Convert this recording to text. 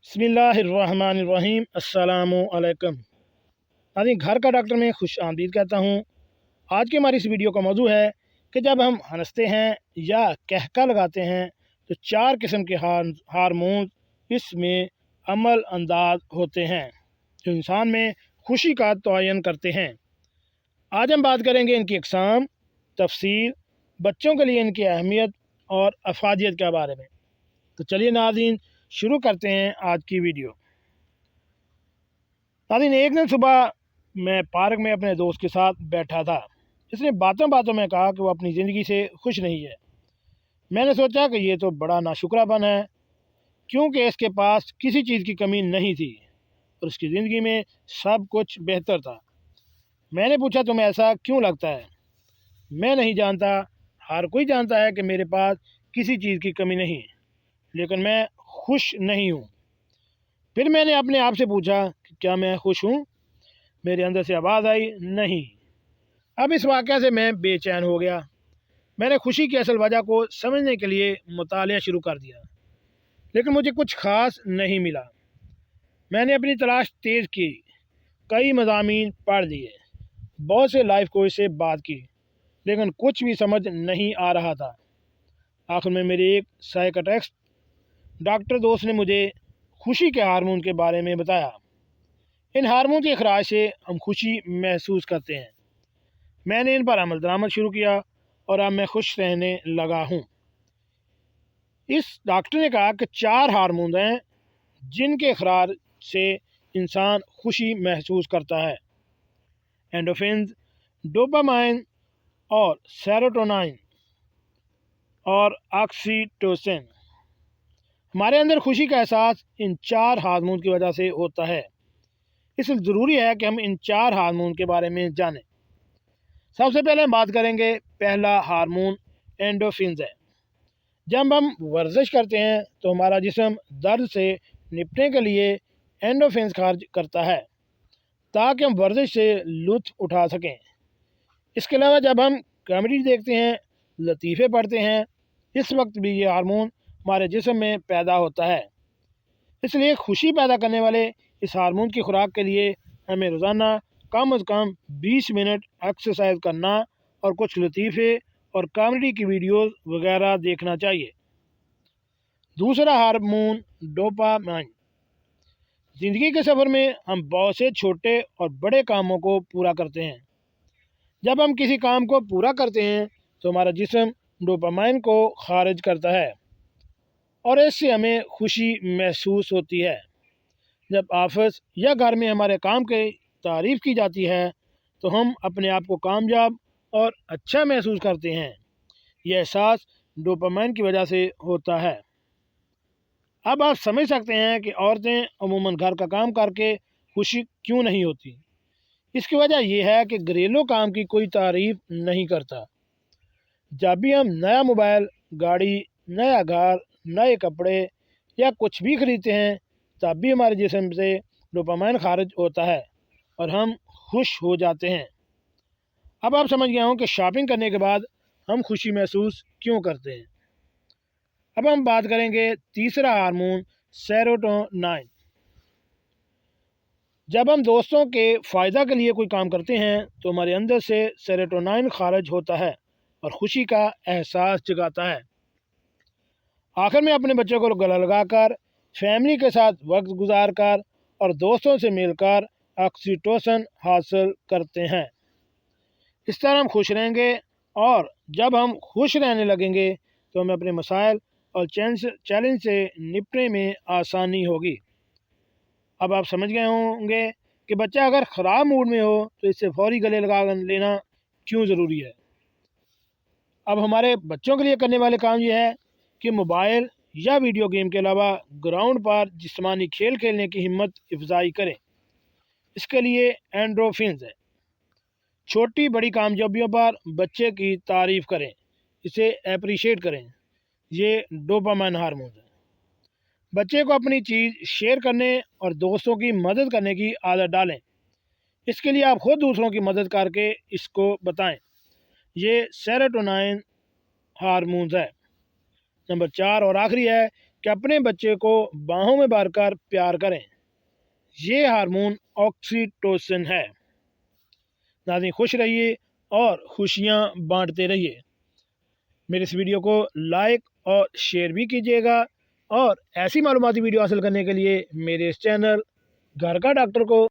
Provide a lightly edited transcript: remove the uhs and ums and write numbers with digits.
बिस्मिल्लाहिर्रहमानिर्रहीम। अस्सलामुअलैकुम। नाज़रीन, घर का डॉक्टर में खुश आमदीद कहता हूँ। आज की हमारी इस वीडियो का मौजू है कि जब हम हंसते हैं या कहका लगाते हैं तो 4 किस्म के हार्मोन इसमें अमल अंदाज होते हैं जो इंसान में खुशी का तयन करते हैं। आज हम बात करेंगे इनकी अक़साम, तफसील, बच्चों के लिए इनकी अहमियत और अफादियत के बारे में। तो चलिए नाज़रीन, शुरू करते हैं आज की वीडियो। नाज़रीन, एक दिन सुबह मैं पार्क में अपने दोस्त के साथ बैठा था। इसने बातों बातों में कहा कि वो अपनी ज़िंदगी से खुश नहीं है। मैंने सोचा कि ये तो बड़ा नाशुक्रापन है, क्योंकि इसके पास किसी चीज़ की कमी नहीं थी और उसकी ज़िंदगी में सब कुछ बेहतर था। मैंने पूछा, तुम्हें ऐसा क्यों लगता है? मैं नहीं जानता, हर कोई जानता है कि मेरे पास किसी चीज़ की कमी नहीं, लेकिन मैं खुश नहीं हूँ। फिर मैंने अपने आप से पूछा कि क्या मैं खुश हूँ? मेरे अंदर से आवाज़ आई, नहीं। अब इस वाक़या से मैं बेचैन हो गया। मैंने खुशी की असल वजह को समझने के लिए मुतालिया शुरू कर दिया, लेकिन मुझे कुछ ख़ास नहीं मिला। मैंने अपनी तलाश तेज़ की, कई मज़ामीन पढ़ लिए, बहुत से लाइफ कोच से बात की, लेकिन कुछ भी समझ नहीं आ रहा था। आखिर में मेरे एक साइकियाट्रिस्ट डॉक्टर दोस्त ने मुझे खुशी के हार्मोन के बारे में बताया। इन हार्मोन के अखराज से हम खुशी महसूस करते हैं। मैंने इन पर अमल दरामद शुरू किया और अब मैं खुश रहने लगा हूँ। इस डॉक्टर ने कहा कि 4 हार्मोन हैं जिनके अखराज से इंसान खुशी महसूस करता है: एंडोफिन्स, डोपामाइन और सेरोटोनिन और ऑक्सीटोसिन। हमारे अंदर खुशी का एहसास इन 4 हार्मोन की वजह से होता है। इसलिए ज़रूरी है कि हम इन 4 हार्मोन के बारे में जानें। सबसे पहले हम बात करेंगे, पहला हार्मोन एंडोफिन्स है। जब हम वर्जिश करते हैं तो हमारा जिस्म दर्द से निपटने के लिए एंडोफिन्स खारिज करता है ताकि हम वर्जिश से लुत्फ़ उठा सकें। इसके अलावा जब हम कॉमेडी देखते हैं, लतीफ़े पढ़ते हैं, इस वक्त भी ये हार्मोन हमारे जिस्म में पैदा होता है। इसलिए खुशी पैदा करने वाले इस हार्मोन की खुराक के लिए हमें रोज़ाना कम से कम 20 मिनट एक्सरसाइज करना और कुछ लतीफ़े और कॉमेडी की वीडियोस वगैरह देखना चाहिए। दूसरा हार्मोन डोपामाइन। ज़िंदगी के सफ़र में हम बहुत से छोटे और बड़े कामों को पूरा करते हैं। जब हम किसी काम को पूरा करते हैं तो हमारा जिस्म डोपामाइन को खारिज करता है और इससे हमें खुशी महसूस होती है। जब ऑफिस या घर में हमारे काम की तारीफ़ की जाती है तो हम अपने आप को कामयाब और अच्छा महसूस करते हैं। यह एहसास डोपामाइन की वजह से होता है। अब आप समझ सकते हैं कि औरतें अमूमन घर का काम करके खुशी क्यों नहीं होती। इसकी वजह यह है कि घरेलू काम की कोई तारीफ़ नहीं करता। जब भी हम नया मोबाइल, गाड़ी, नया घर, नए कपड़े या कुछ भी खरीदते हैं तब भी हमारे जिस्म से डोपामाइन खारिज होता है और हम खुश हो जाते हैं। अब आप समझ गए हों कि शॉपिंग करने के बाद हम खुशी महसूस क्यों करते हैं। अब हम बात करेंगे तीसरा हार्मोन सेरोटोनिन। जब हम दोस्तों के फ़ायदा के लिए कोई काम करते हैं तो हमारे अंदर से सेरोटोनिन खारिज होता है और खुशी का एहसास जगाता है। आखिर में अपने बच्चों को गला लगाकर, फैमिली के साथ वक्त गुजार कर और दोस्तों से मिलकर ऑक्सीटोसिन हासिल करते हैं। इस तरह हम खुश रहेंगे और जब हम खुश रहने लगेंगे तो हमें अपने मसाइल और चैलेंज से निपटने में आसानी होगी। अब आप समझ गए होंगे कि बच्चा अगर ख़राब मूड में हो तो इससे फौरी गले लगा लेना क्यों ज़रूरी है। अब हमारे बच्चों के लिए करने वाले काम ये है कि मोबाइल या वीडियो गेम के अलावा ग्राउंड पर जिस्मानी खेल खेलने की हिम्मत अफजाई करें। इसके लिए एंडोर्फिन्स है। छोटी बड़ी कामयाबियों पर बच्चे की तारीफ़ करें, इसे अप्रिशिएट करें। ये डोपामाइन हार्मोन है। बच्चे को अपनी चीज़ शेयर करने और दोस्तों की मदद करने की आदत डालें। इसके लिए आप खुद दूसरों की मदद करके इसको बताएं। ये सेरोटोनिन हार्मोन है। नंबर 4 और आखिरी है کہ اپنے بچے کو باہوں میں بھر کر پیار کریں۔ یہ ہارمون آکسیٹوسن ہے۔ ناظرین، خوش رہیے اور خوشیاں بانٹتے رہیے۔ میرے اس ویڈیو کو لائک اور شیئر بھی کیجیے گا، اور ایسی معلوماتی ویڈیو حاصل کرنے کے لیے میرے اس چینل گھر کا ڈاکٹر کو